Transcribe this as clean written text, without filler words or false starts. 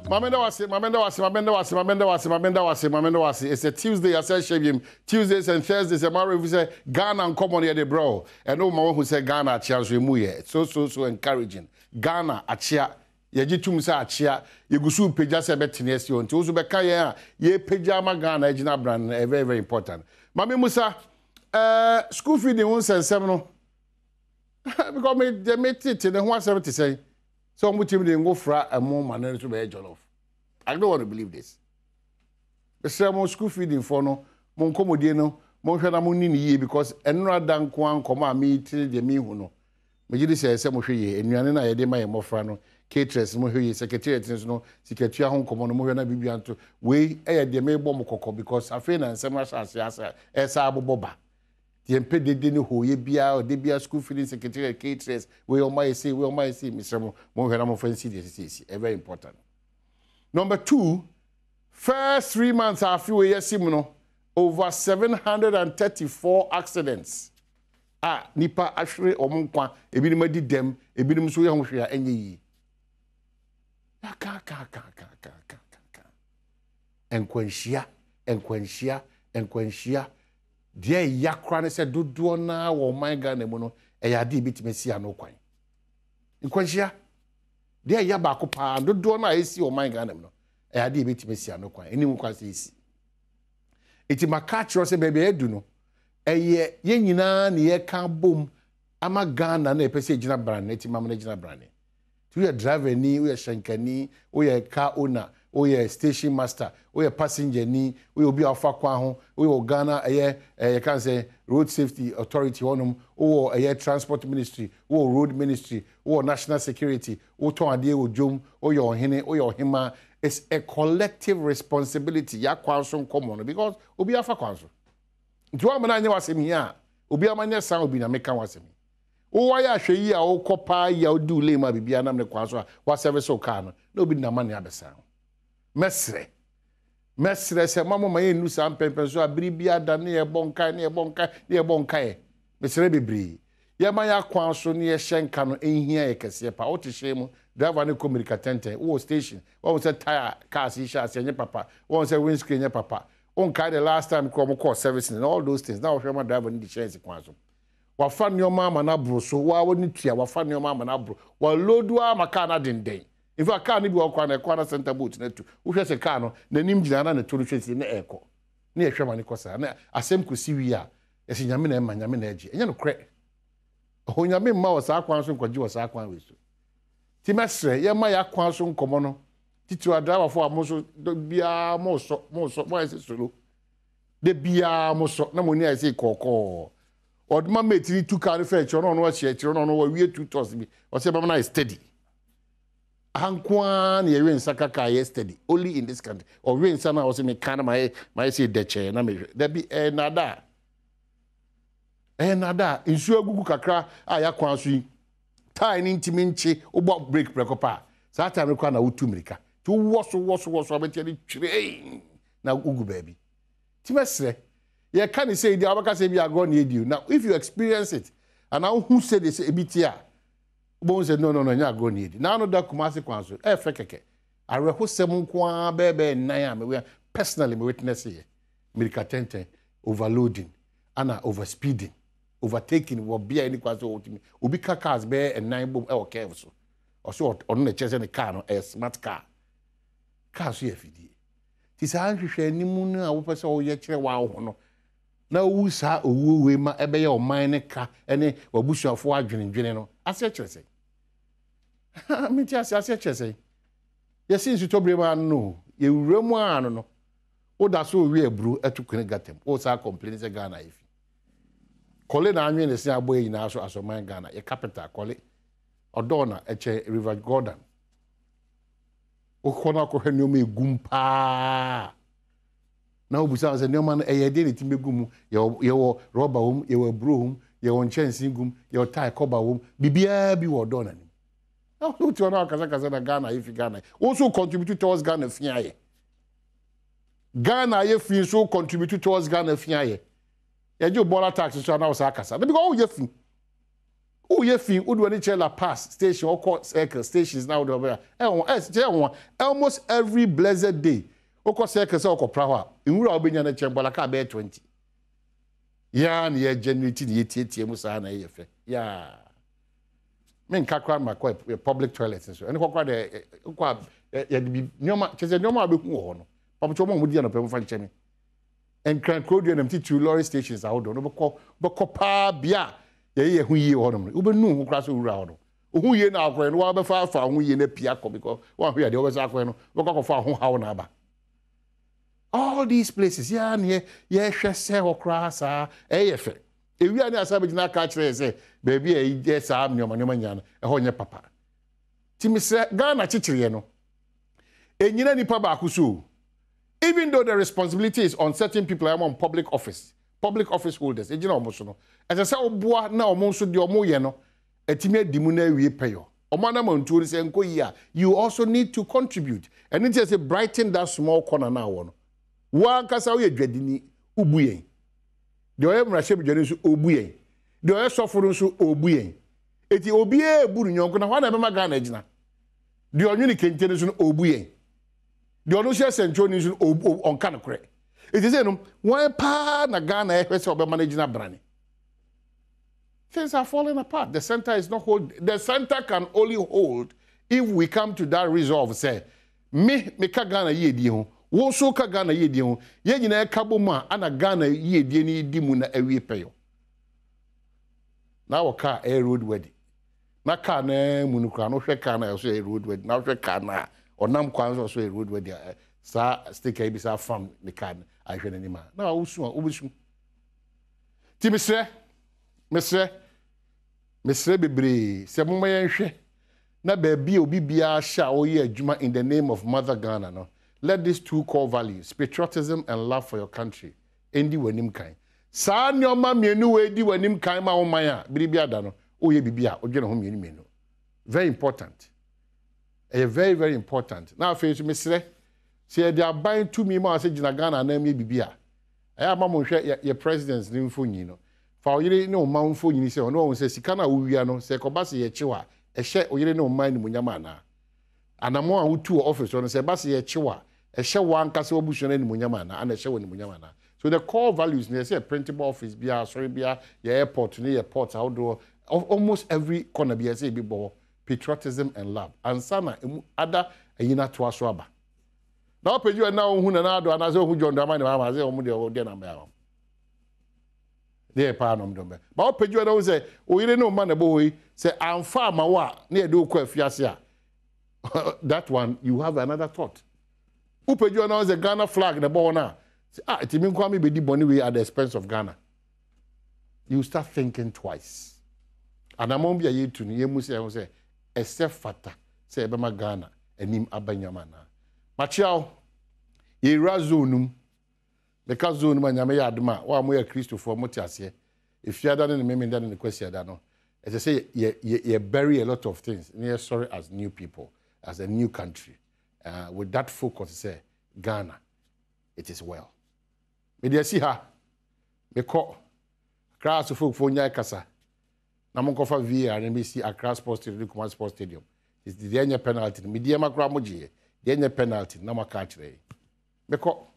was. It's a Tuesday, I said, Shame. Tuesdays and Thursdays, a marriage, we say, Ghana and Nkommo near the bro. And no one who said Ghana, chance remuye. So encouraging. Ghana, achia. Yeji tumsa achia. Yegusu peja se betinesi on. Tuzu bekaya, ye peja ma Ghana, ejina brand, very, very important. Mami Musa, school feeding 177. Because they made it in the 170 say. So I'm going to go for a more manner to be a jollof. I don't want to believe this. The same school feeding for no, Nkommo Dino, Monshana Munini, because Enra Dan Kwan, Koma, me, till the me who know. Majidi says, some of ye, and Yanina Edema, Mofrano, Caterers, Mohi, Secretariat, no, Secretary Hong Kong, Mohana Bibianto, we air the May Bomoko, because Afena and Samas as Boba. The impeded didn't who ye be out, they be a school feeding secretary caterers, we all might say, Mr. Mohanamo Fancy, this is very important. Number 2, first 3 months after we year Simono, over 734 accidents. Nipa Ashre or Monkwa, a minimum did them, a minimum so young share any. And Quenchia. Dear Yakran said, do na or my gun, mono, a yadi bit messia no coin. In Quenchia, dear Yabacopa, do na AC or my gun, a yadi bit messia no coin, anyone can see. It is my catch or say, baby, I do know. A ye yenina near can boom, I'm a gun and a passage in a brand, native mamma brand. To your driver, ni, we are shankani, we are car owner. We are station master, we are passenger ni, we will be our Fakwaho, we will Ghana, you can say road safety authority on them, or a transport ministry, or road ministry, or national security, or Tonade or Jum, or your Hene, or your Hima. It's a collective responsibility. Ya Kwanson common because Obi Afa Kwanson. Tuamana was him here, Obi Amania San Obina Mekan was him. Oh, why I say ya o copa ya do lema bibiana me Kwanson, whatever so can, no be na money abesan. Mesre se mama ma yenu sam pempen so abiribia da ne bonkai mesre bebri ye ma ya kwan so ne ye hyenka no enhia ye kese pa o te hye driver ne communicate tenten wo station wo say tire cars yi sha se nye papa wo say windscreen nye papa on kai the last time come call servicing and all those things now hwe ma driver ne di chance kwan so wa fa ne o ma na bro so wa woni tua wa fa ne o ma na bro wa lodu a maka na denden. In fact, car ni bi wakwa na kwa na center boot na tu. Wo hwe se car no na nim gina na to hwe na eko. Na ye hwe ma ne kosa na asem kosi wi a ese nyame na ema nyame na agi. Enye no kre. Ho nyame ma wo sa akwan so nkwaji wo sa akwan we so. Ti mesre ye ma ya akwan so nkomo no. Titu adaba fo amoso bia mo so ese solo. De bia mo so na mo ni ese kokko. Odma metri tu car fe cho no wa che no wa wie two toss bi. O se ba na steady. Hankwan ye rain sakaka yesterday only in this country or rain sana was me kind my say deche na me there be nada insu agugu kakra aya kwan so yi tie ni ntimi nche obo break prekopa sa time kwa na wutu mirika to woso abeti twire na ugu baby ti mesre ye can say the abaka say be ago na edu now if you experience it and now who said this ebitia Bon said no nya go need. Now no da Kumasi Kwanso. Fekeke. I reho sem kwa bebe na me personally me witness here. Mirika tenten overloading and overspeeding, overtaking will be any Kwanso ultimate. Obi cars be and 9 boom e careful so. Or so on the chest in the car no a smart car. Car so FD. Ti sa hwehwe ni mu na wo pese wo ye kire wa ho no. Na wu sa owu we ma ebe ye o man ne ka ene wabusuafo adwenedwene no. Ase chese. Miti ase chese. Ye sin su tobrema no. Ye wuremu anu no. O da so wi ebru etukune gatem. O sa complain se Ghana ifi. Kole na anwe ne se aboye ina aso man Ghana. Ye capital kole. Odona eche River Jordan. O kona ko hwenu me gumpa. Na obusa se nyoma na eyede ne timegum ye wo rubber hom ye wo bro hom ye wo nchensin gum ye wo tie cover hom bibia bi wo do na ni na wo ti ona kasa na Ghana if Ghana also contribute towards Ghana fiaye Ghana ye fin so contribute towards Ghana fiaye ye jo bola tax so na wo sa kasa because who ye fin would when La Pass station or court circle stations now over almost every blessed day. Oko circle so ko prawa. Inwura obenya na chembola ka be 20. Ya na ye generating ye tietie mu sa na ye fe. Ya. Men kakra ma public toilets so. Ene kokwa de kwa ya de nyoma cheze nyoma abehu ho no. Pamocho mo mudi na pem fa nchemi. En kran krodu na mti two lorry stations ahodo no beko pa bia ye hu yie ho no. Ubenu hu kra so wura ho no. Hu yie na akwa no wa be fa hu yie na pia ko because wa hu ya de obesa akwa no beko fa hu hawo na aba. All these places, yeah, shese okra sa, eyefe. Ewi ani asabe jina ka kire say, baby e je sa nyoma nyana, ho nye papa. Ti mi se Ghana chichire no. Enyina nipa ba akuso. Even though the responsibility is on certain people among public office holders, ejina omo so no. Ese se oboa na omo so de omo ye no, etimi adimu na awie peyo. Omo na mantuo se enko yi a, you also need to contribute. And it is a brighten that small corner now one. Wan kasa wo yedwadini ubuyen de oye mrahye bidwane so obuyen de oye soforo so obuyen eti obi e buru nyonko na hwa na be maga na gina de onwini kentene so obuyen de ono hye sentro ni so onka no kre eti say no wan pa na Ghana e hwese obe manage na brane. Things are falling apart. The center is not hold. The center can only hold if we come to that resolve say me ka Ghana ye di ho wo so ka Ghana ye die ho ye nyina kabo mu ana Ghana ye die ni di mu na awie peyo na wo ka air road wedding na ka na mu nu kra no hwe ka na so air road wedding na hwe ka na onam kwan so air road wedding sa sticker bi sa fam ne ka na hwe na ni ma na wo su obusu ti mesre bebre se mo mayen hwe na ba bi obi bia sha wo ye adwuma in the name of Mother Ghana no. Let these two core values, patriotism and love for your country, endi wanim kan. Sa nyoma mienu we di wanim kan ma womanya, biribia da no, oye bibia, odwene ho mienu. Very important. Very, very important. Now, face mesre, say they are buying 2 million ma say gina Ghana na me bibia. Ama mo hwe your presidents ni mfonyi no. Fa oyire ne o ma mfonyi say ono say sika na wuwia no, say kobase ye chiwa, ehye oyire ne o ma ni munyama na. Anamo a wutu office on say base ye chiwa. Eshe wan kase obusu na nimunyama na ana eshe woni munyama na. So the core values they say printable office bia sorry bia your airport ni airport outdoor almost every corner bia say be bo patriotism and love. And sana other ayina to aso aba. Na opeju na ohun na ado ana say ohun John Dramani ma say omu de na mba. Dey pa nom dombe. Ba opeju na say oyire no ma na bo yi say amfa ma wa na e do kwa afiase a. That one you have another thought. Upeju now is a Ghana flag the ball now. It mean kwame be di boni we at the expense of Ghana. You start thinking twice. And among be ye to ni mu say except fata say be ma Ghana enim abanyama na. Machiao ye razonum because zone ma nyame ya adma wa mo ya Christopher motiase. If you ada na me nda na question ada no. As I say you bury a lot of things. Near sorry as new people, as a new country. With that focus, say Ghana, it is well. Me see her. Me call. Accra so folk for nya kasa. Na mo kofa VR and me see Accra Sports Stadium, Nkommo Sports Stadium. It's the penalty. Me dia makra mo je. The penalty na maka kire. Me call.